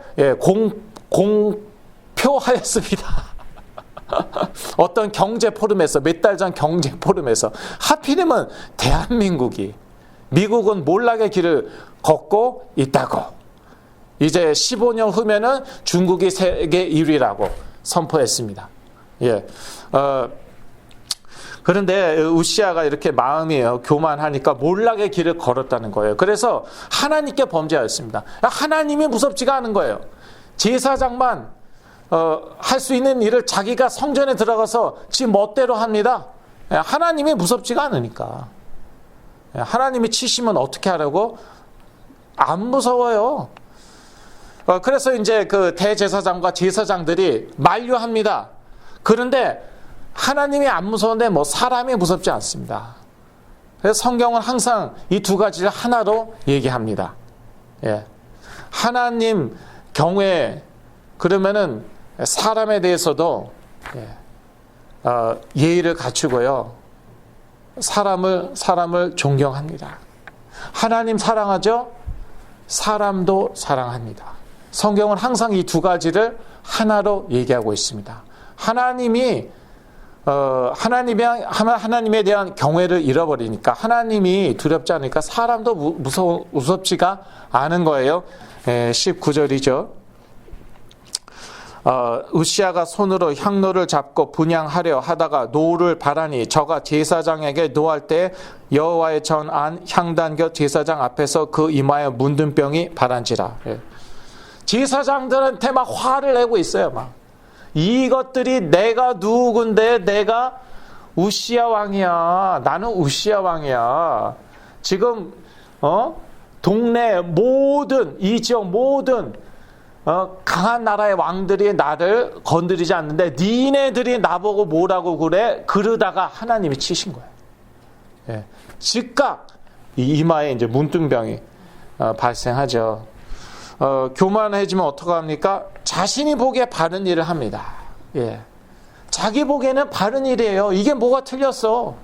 공표하였습니다. 어떤 경제 포럼에서, 몇 달 전 경제 포럼에서 하필이면 대한민국이, 미국은 몰락의 길을 걷고 있다고. 이제 15년 후면은 중국이 세계 1위라고 선포했습니다. 예. 그런데 우시아가 이렇게 마음이 교만하니까 몰락의 길을 걸었다는 거예요. 그래서 하나님께 범죄하였습니다. 하나님이 무섭지가 않은 거예요. 제사장만 할 수 있는 일을 자기가 성전에 들어가서 지 멋대로 합니다. 하나님이 무섭지가 않으니까. 하나님이 치시면 어떻게 하라고? 안 무서워요. 그래서 이제 그 대제사장과 제사장들이 만류합니다. 그런데 하나님이 안 무서운데 뭐 사람이 무섭지 않습니다. 그래서 성경은 항상 이 두 가지를 하나로 얘기합니다. 예. 하나님 경외, 그러면은 사람에 대해서도 예의를 갖추고요. 사람을 존경합니다. 하나님 사랑하죠? 사람도 사랑합니다. 성경은 항상 이 두 가지를 하나로 얘기하고 있습니다. 하나님에 대한 경외를 잃어버리니까, 하나님이 두렵지 않으니까 사람도 무섭지가 않은 거예요. 19절이죠. 우시아가 손으로 향로를 잡고 분향하려 하다가 노를 바라니 저가 제사장에게 노할 때 여호와의 전 안 향단곁 제사장 앞에서 그 이마에 문둥병이 바란지라. 제사장들한테 막 화를 내고 있어요. 막 이것들이 내가 누군데, 내가 우시아 왕이야. 나는 우시아 왕이야. 지금 동네 모든, 이 지역 모든 강한 나라의 왕들이 나를 건드리지 않는데 니네들이 나보고 뭐라고 그래? 그러다가 하나님이 치신 거예요. 예. 즉각 이마에 이제 문둥병이 발생하죠. 교만해지면 어떡합니까? 자신이 보기에 바른 일을 합니다. 예. 자기 보기에는 바른 일이에요. 이게 뭐가 틀렸어?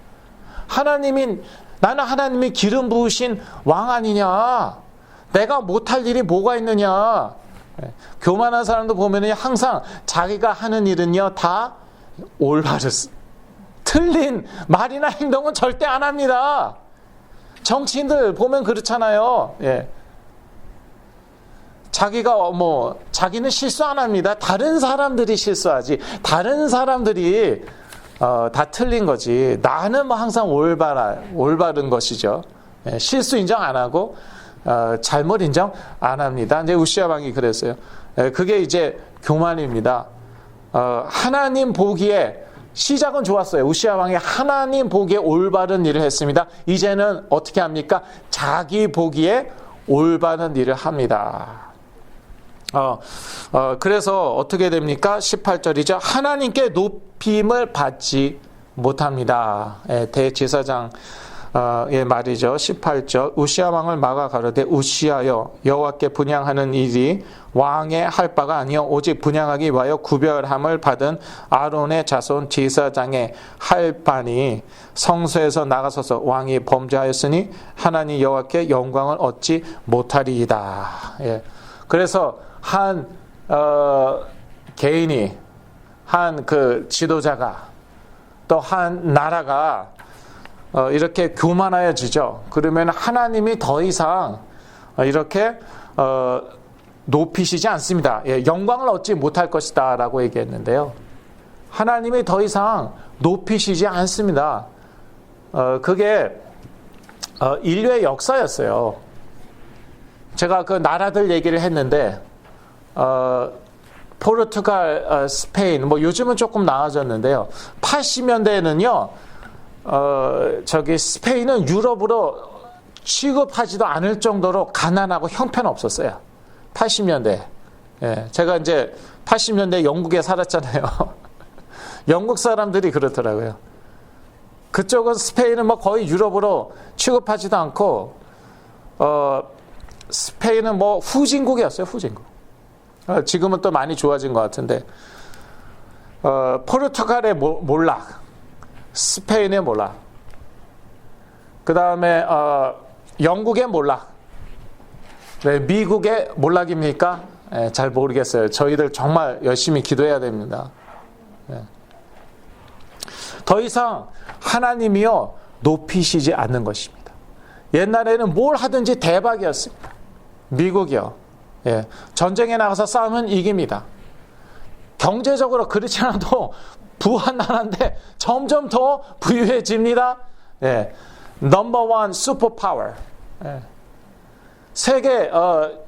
나는 하나님이 기름 부으신 왕 아니냐? 내가 못할 일이 뭐가 있느냐? 예. 교만한 사람도 보면은 항상 자기가 하는 일은요 다 올바르, 틀린 말이나 행동은 절대 안 합니다. 정치인들 보면 그렇잖아요. 예. 자기는 실수 안 합니다. 다른 사람들이 실수하지. 다른 사람들이 다 틀린 거지. 나는 뭐 항상 올바른 것이죠. 예. 실수 인정 안 하고 잘못 인정 안 합니다. 이제 우시아 왕이 그랬어요. 그게 이제 교만입니다. 하나님 보기에 시작은 좋았어요. 우시아 왕이 하나님 보기에 올바른 일을 했습니다. 이제는 어떻게 합니까? 자기 보기에 올바른 일을 합니다. 그래서 어떻게 됩니까? 18절이죠. 하나님께 높임을 받지 못합니다. 대제사장 예, 말이죠. 18절. 우시아 왕을 막아 가로되 우시아여 여호와께 분향하는 일이 왕의 할 바가 아니요 오직 분향하기 위하여 구별함을 받은 아론의 자손 제사장의 할 바니 성소에서 나가서서 왕이 범죄하였으니 하나님 여호와께 영광을 얻지 못하리이다. 예. 그래서 한 개인이, 한 그 지도자가, 또 한 나라가 이렇게 교만하여지죠. 그러면 하나님이 더 이상 이렇게 높이시지 않습니다. 예, 영광을 얻지 못할 것이다 라고 얘기했는데요. 하나님이 더 이상 높이시지 않습니다. 그게 인류의 역사였어요. 제가 그 나라들 얘기를 했는데 포르투갈, 스페인, 뭐 요즘은 조금 나아졌는데요. 80년대에는요. 스페인은 유럽으로 취급하지도 않을 정도로 가난하고 형편없었어요. 80년대. 예, 제가 이제 80년대 영국에 살았잖아요. 영국 사람들이 그렇더라고요. 그쪽은 스페인은 뭐 거의 유럽으로 취급하지도 않고, 스페인은 뭐 후진국이었어요, 후진국. 지금은 또 많이 좋아진 것 같은데, 포르투갈의 몰락, 스페인의 몰락, 그 다음에 영국의 몰락, 네, 미국의 몰락입니까? 네, 잘 모르겠어요. 저희들 정말 열심히 기도해야 됩니다. 네. 더 이상 하나님이요 높이시지 않는 것입니다. 옛날에는 뭘 하든지 대박이었습니다. 미국이요. 예, 전쟁에 나가서 싸우면 이깁니다. 경제적으로 그렇지 않아도 부한 나라인데 점점 더 부유해집니다. 예, 넘버 원 슈퍼파워. 예. 세계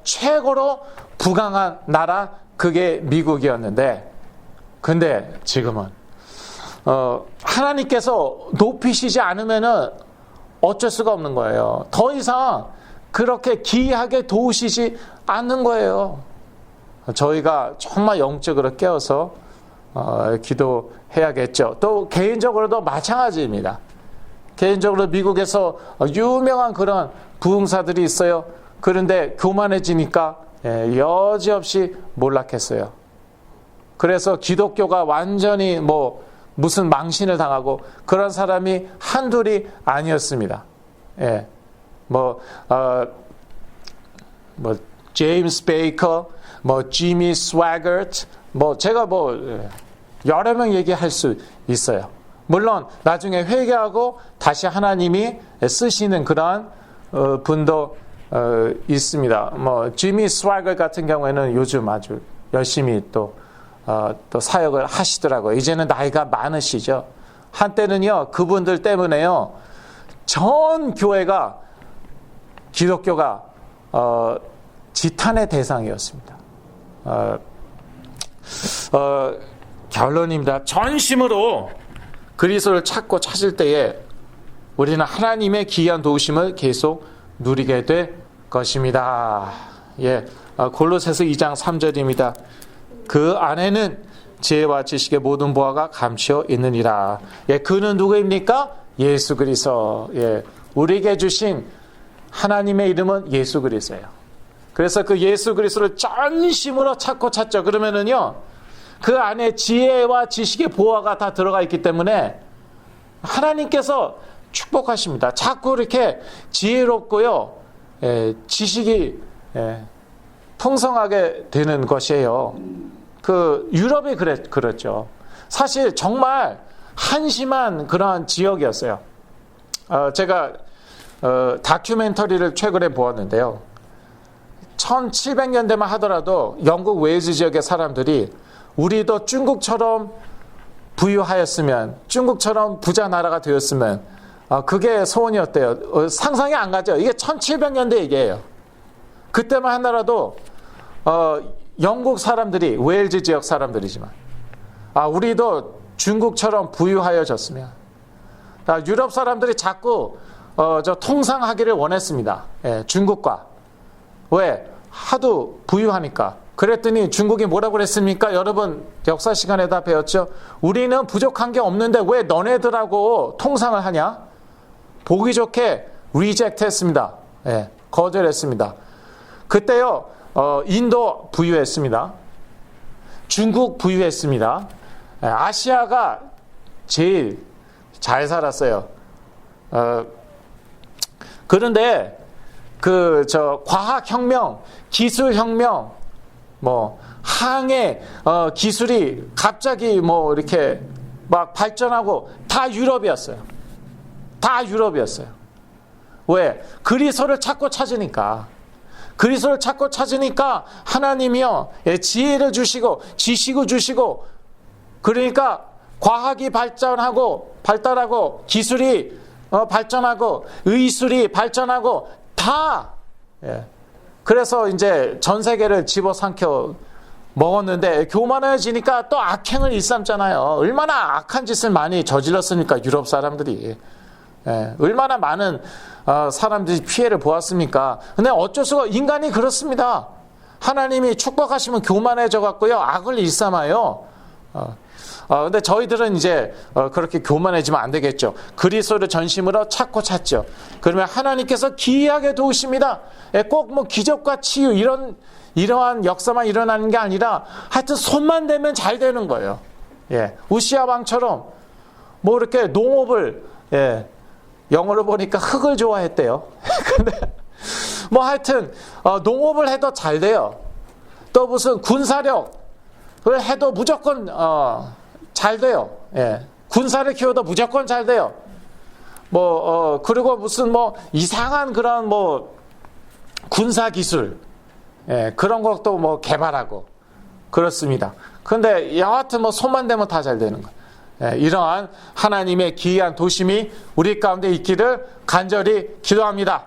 최고로 부강한 나라 그게 미국이었는데 근데 지금은 하나님께서 높이시지 않으면은 어쩔 수가 없는 거예요. 더 이상 그렇게 기이하게 도우시지 않는 거예요. 저희가 정말 영적으로 깨어서 기도해야겠죠. 또 개인적으로도 마찬가지입니다. 개인적으로 미국에서 유명한 그런 부흥사들이 있어요. 그런데 교만해지니까 여지없이 몰락했어요. 그래서 기독교가 완전히 무슨 망신을 당하고 그런 사람이 한둘이 아니었습니다. 예. 제임스 베이커, 지미 스와거트, 제가 여러 명 얘기할 수 있어요. 물론 나중에 회개하고 다시 하나님이 쓰시는 그런 분도 있습니다. 지미 스와거트 같은 경우에는 요즘 아주 열심히 또 사역을 하시더라고요. 이제는 나이가 많으시죠. 한때는요, 그분들 때문에요, 전 교회가 기독교가 지탄의 대상이었습니다. 결론입니다. 전심으로 그리스도를 찾고 찾을 때에 우리는 하나님의 기이한 도우심을 계속 누리게 될 것입니다. 예, 골로새서 2장 3절입니다. 그 안에는 지혜와 지식의 모든 보화가 감추어 있느니라. 예, 그는 누구입니까? 예수 그리스도. 예, 우리에게 주신 하나님의 이름은 예수 그리스도예요. 그래서 그 예수 그리스도를 전심으로 찾고 찾죠. 그러면은요, 그 안에 지혜와 지식의 보화가 다 들어가 있기 때문에 하나님께서 축복하십니다. 자꾸 이렇게 지혜롭고요, 지식이 풍성하게 되는 것이에요. 그 유럽이 그랬죠. 사실 정말 한심한 그러한 지역이었어요. 제가 다큐멘터리를 최근에 보았는데요. 1700년대만 하더라도 영국 웨일즈 지역의 사람들이 우리도 중국처럼 부유하였으면, 중국처럼 부자 나라가 되었으면, 그게 소원이었대요. 상상이 안 가죠. 이게 1700년대 얘기예요. 그때만 하더라도 영국 사람들이, 웨일즈 지역 사람들이지만, 우리도 중국처럼 부유하여졌으면, 유럽 사람들이 자꾸 통상하기를 원했습니다. 예, 중국과. 왜? 하도 부유하니까. 그랬더니 중국이 뭐라고 그랬습니까? 여러분 역사 시간에 다 배웠죠? 우리는 부족한 게 없는데 왜 너네들하고 통상을 하냐? 보기 좋게 리젝트 했습니다. 예, 거절했습니다. 그때요, 인도 부유했습니다. 중국 부유했습니다. 예, 아시아가 제일 잘 살았어요. 그런데 과학혁명, 기술혁명, 항해 기술이 갑자기 이렇게 막 발전하고 다 유럽이었어요. 다 유럽이었어요. 왜? 그리스도를 찾고 찾으니까. 그리스도를 찾고 찾으니까 하나님이요, 지혜를 주시고 지식을 주시고, 그러니까 과학이 발달하고 기술이 발전하고 의술이 발전하고 다. 그래서 이제 전 세계를 집어삼켜 먹었는데 교만해지니까 또 악행을 일삼잖아요. 얼마나 악한 짓을 많이 저질렀으니까 유럽 사람들이. 얼마나 많은 사람들이 피해를 보았습니까? 근데 어쩔 수가, 인간이 그렇습니다. 하나님이 축복하시면 교만해져 갖고요, 악을 일삼아요. 근데 저희들은 이제 그렇게 교만해지면 안 되겠죠. 그리스도를 전심으로 찾고 찾죠. 그러면 하나님께서 기이하게 도우십니다. 꼭 기적과 치유 이러한 역사만 일어나는 게 아니라 하여튼 손만 대면 잘 되는 거예요. 예, 우시아 왕처럼 이렇게 농업을, 영어로 보니까 흙을 좋아했대요. 근데 하여튼 농업을 해도 잘 돼요. 또 무슨 군사력을 해도 무조건 잘 돼요. 예. 군사를 키워도 무조건 잘 돼요. 그리고 무슨 이상한 그런 군사 기술, 그런 것도 뭐 개발하고 그렇습니다. 근데 여하튼 뭐 손만 대면 다 잘 되는 거예요. 이러한 하나님의 기이한 도심이 우리 가운데 있기를 간절히 기도합니다.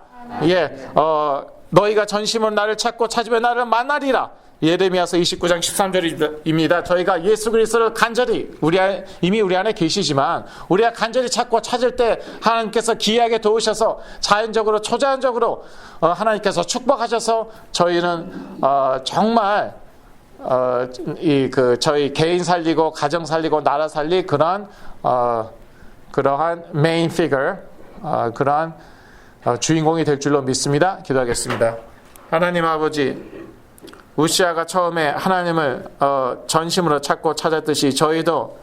너희가 전심으로 나를 찾고 찾으면 나를 만나리라. 예레미야서 29장 13절입니다. 저희가 예수 그리스도를 간절히 이미 우리 안에 계시지만 우리가 간절히 찾고 찾을 때 하나님께서 기이하게 도우셔서 자연적으로 초자연적으로 하나님께서 축복하셔서 저희는 정말 저희 개인 살리고 가정 살리고 나라 살리 그러한 메인 피거 그러한 주인공이 될 줄로 믿습니다. 기도하겠습니다. 하나님 아버지, 우시아가 처음에 하나님을 전심으로 찾고 찾았듯이 저희도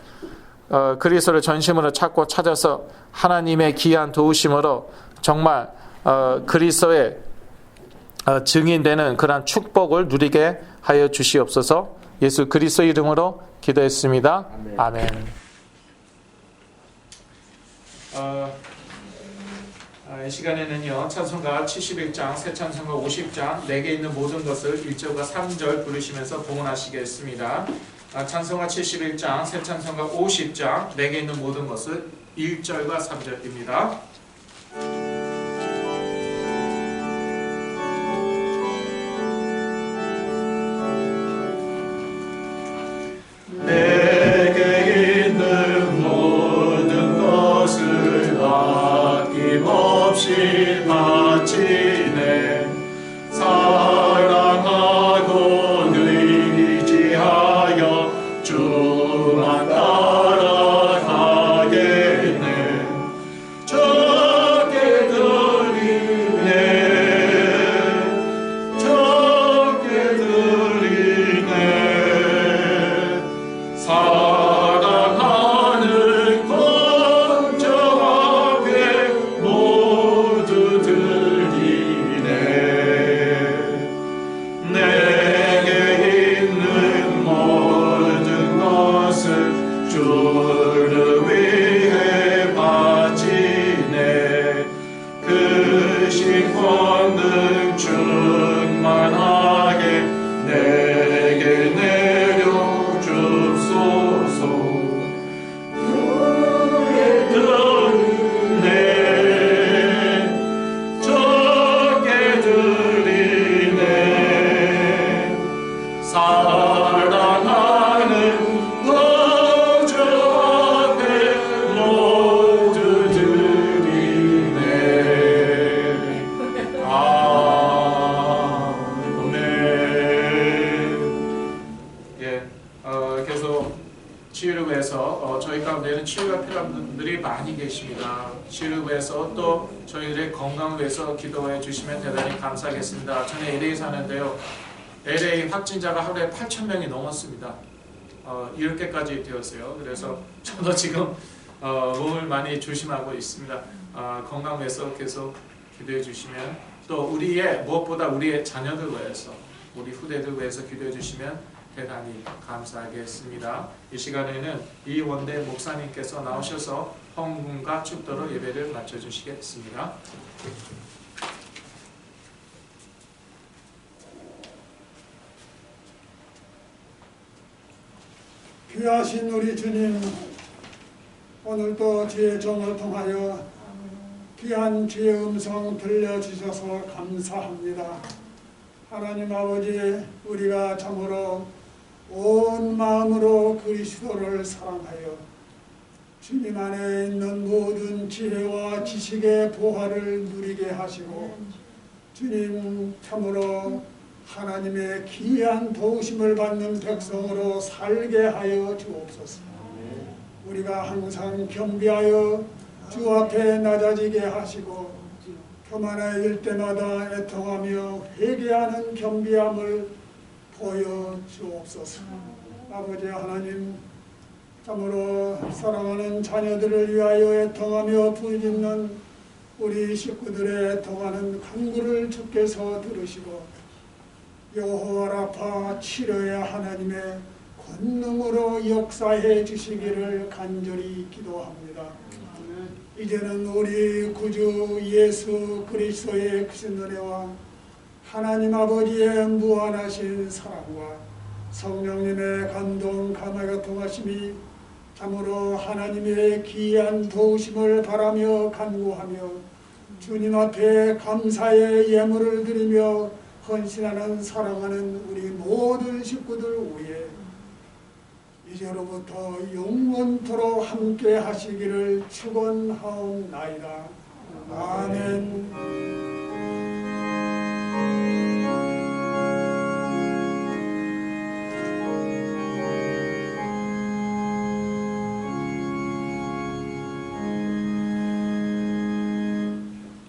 그리스도를 전심으로 찾고 찾아서 하나님의 기이한 도우심으로 정말 그리스도의 증인되는 그러한 축복을 누리게 하여 주시옵소서. 예수 그리스도 이름으로 기도했습니다. 아멘. 이 시간에는요, 찬송가 71장, 새 찬송가 50장, 내게 있는 모든 것을 1절과 3절 부르시면서 봉헌하시겠습니다. 찬송가 71장, 새 찬송가 50장, 내게 있는 모든 것을 1절과 3절입니다. 내게 있는 모든 것을 아낌없이 바치네. 사랑하고 의지하여 주만 따라가겠네. 적게 드리네. 적게 드리네. 사랑하는 권정 앞에 모두 드리네. 내게 있는 모든 것을 주를 위해 바치네. 그 신권능 충만하게 내게 내려주소서. 적게 드리네. 사랑하는 거저 앞에 모두 드리네. 아멘. 계속 치유를 위해서 저희 가운데는 치유가 필요한 분들이 많이 계십니다. 치유를 위해서 또 저희들의 건강을 위해서 기도해 주시면 대단히 감사하겠습니다. 저는 LA 사는데요. LA 확진자가 하루에 8,000명이 넘었습니다. 이렇게까지 되었어요. 그래서 저도 지금 몸을 많이 조심하고 있습니다. 건강 위해서 계속 기도해 주시면, 또 무엇보다 우리의 자녀들 위해서, 우리 후대들 위해서 기도해 주시면 대단히 감사하겠습니다. 이 시간에는 이원대 목사님께서 나오셔서 헌금과 축도로 예배를 마쳐주시겠습니다. 귀하신 우리 주님, 오늘도 주의 종을 통하여 귀한 주의 음성 들려주셔서 감사합니다. 하나님 아버지, 우리가 참으로 온 마음으로 그리스도를 사랑하여 주님 안에 있는 모든 지혜와 지식의 보화를 누리게 하시고, 주님 참으로 하나님의 귀한 도우심을 받는 백성으로 살게 하여 주옵소서. 우리가 항상 겸비하여 주 앞에 낮아지게 하시고, 교만해질 때마다 애통하며 회개하는 겸비함을 보여 주옵소서. 아버지 하나님, 참으로 사랑하는 자녀들을 위하여 애통하며 부르짖는 우리 식구들의 애통하는 간구를 주께서 들으시고, 여호와 라파 치료의 하나님의 권능으로 역사해 주시기를 간절히 기도합니다. 이제는 우리 구주 예수 그리스도의 크신 은혜와 하나님 아버지의 무한하신 사랑과 성령님의 감동 감화가 통하심이 참으로 하나님의 귀한 도우심을 바라며 간구하며 주님 앞에 감사의 예물을 드리며 헌신하는 사랑하는 우리 모든 식구들 위해 이제로부터 영원토록 함께 하시기를 축원하옵나이다. 아멘.